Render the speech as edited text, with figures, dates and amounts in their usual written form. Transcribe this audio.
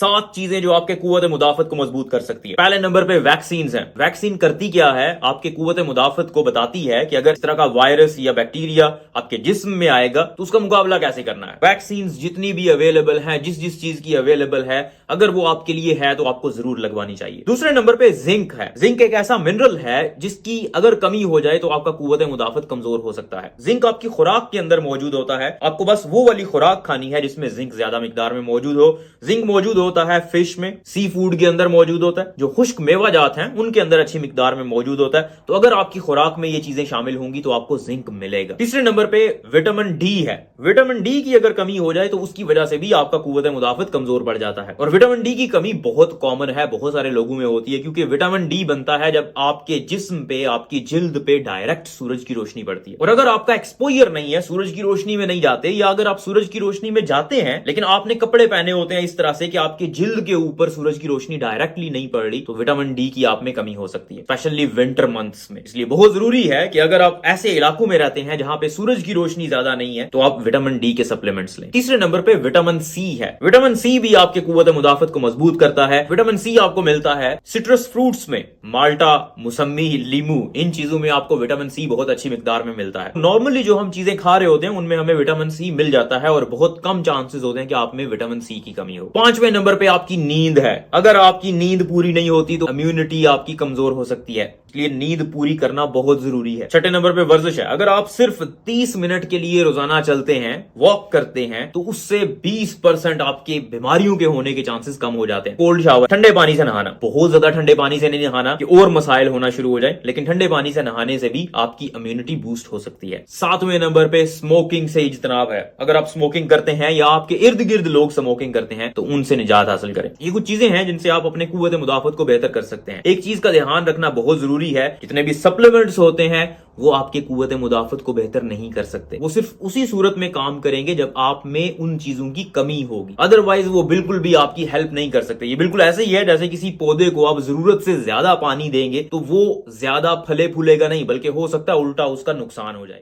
7 चीजें जो आपके कुव्वत मुदाफत को मजबूत कर सकती है। पहले नंबर पे वैक्सीन है। वैक्सीन करती क्या है, आपके कुव्वत मुदाफत को बताती है कि अगर इस तरह का वायरस या बैक्टीरिया आपके जिस्म में आएगा तो उसका मुकाबला कैसे करना है। वैक्सीन जितनी भी अवेलेबल है, जिस चीज की अवेलेबल है, अगर वो आपके लिए है तो आपको जरूर लगवानी चाहिए। दूसरे नंबर पे जिंक है। जिंक एक ऐसा मिनरल है जिसकी अगर कमी हो जाए तो आपका कुव्वत मुदाफत कमजोर हो सकता है। जिंक आपकी खुराक के अंदर मौजूद होता है, आपको बस वो वाली खुराक खानी है जिसमें जिंक ज्यादा मिकदार में मौजूद हो। जिंक मौजूद होता है फिश में, सी फूड के अंदर मौजूद होता है, जो खुश्क मेवा जात हैं उनके अंदर अच्छी मिकदार में मौजूद होता है। तो अगर आपकी खुराक में ये चीजें शामिल होंगी तो आपको जिंक मिलेगा। तीसरे नंबर पे विटामिन डी है। विटामिन डी की अगर कमी हो जाए तो उसकी वजह से भी आपका कुव्वत मुदाफत कमजोर पड़ जाता है। और विटामिन डी की कमी बहुत कॉमन है, बहुत सारे लोगों में होती है, क्योंकि विटामिन डी बनता है जब आपके जिस्म पे, आपकी जिल्द पे डायरेक्ट सूरज की रोशनी पड़ती है। और अगर आपका एक्सपोजर नहीं है, सूरज की रोशनी में नहीं जाते, या अगर आप सूरज की रोशनी में जाते हैं लेकिन आपने कपड़े पहने होते हैं इस तरह से कि आपके जिल्द के ऊपर सूरज की रोशनी डायरेक्टली नहीं पड़ रही, तो विटामिन डी की आप में कमी हो सकती है, स्पेशली विंटर मंथ्स में। इसलिए बहुत जरूरी है कि अगर आप ऐसे इलाकों में रहते हैं जहां पे सूरज की रोशनी ज्यादा नहीं है तो आप विटामिन डी के सप्लीमेंट्स लें। तीसरे नंबर पे विटामिन सी है। विटामिन सी भी आपके कुव्वत मुदाफत को मजबूत करता है। विटामिन सी आपको मिलता है सिट्रस फ्रूट्स में, माल्टा, मुसम्मी, लीमू, इन चीजों में आपको विटामिन सी बहुत अच्छी मिकदार में मिलता है। नॉर्मली जो हम चीजें खा रहे होते हैं उनमें हमें विटामिन सी मिल जाता है और बहुत कम चांसेस होते हैं कि आप में विटामिन सी की कमी हो। पांचवें नंबर पे आपकी नींद है। अगर आपकी नींद पूरी नहीं होती तो इम्यूनिटी आपकी कमजोर हो सकती है, इसलिए नींद पूरी करना बहुत जरूरी है। छठे नंबर पे वर्जिश है। अगर आप सिर्फ 30 मिनट के लिए रोजाना चलते हैं, वॉक करते हैं, तो उससे 20% आपके बीमारियों के होने के चांसेस कम हो जाते हैं। कोल्ड शावर, ठंडे पानी से नहाना, बहुत ज्यादा ठंडे पानी से नहीं नहाना कि और मसाइल होना शुरू हो जाए, लेकिन ठंडे पानी से नहाने से भी आपकी इम्यूनिटी बूस्ट हो सकती है। सातवें नंबर पे स्मोकिंग से इज्तनाब है। अगर आप स्मोकिंग करते हैं या आपके इर्द गिर्द लोग स्मोकिंग करते हैं तो उनसे निजात हासिल करें। ये कुछ चीजें हैं जिनसे आप अपने कुव्वत मुदाफत को बेहतर कर सकते हैं। एक चीज का ध्यान रखना बहुत जरूरी है, जितने भी सप्लीमेंट्स होते हैं वो आपके कुव्वत मुदाफत को बेहतर नहीं कर सकते। वो सिर्फ उसी सूरत में काम करेंगे जब आप में उन चीजों की कमी होगी, अदरवाइज वो बिल्कुल भी आपकी हेल्प नहीं कर सकते। ये बिल्कुल ऐसे ही है जैसे किसी पौधे को आप जरूरत से ज्यादा पानी देंगे तो वो ज्यादा फले फूलेगा नहीं, बल्कि हो सकता है उल्टा उसका नुकसान हो जाए।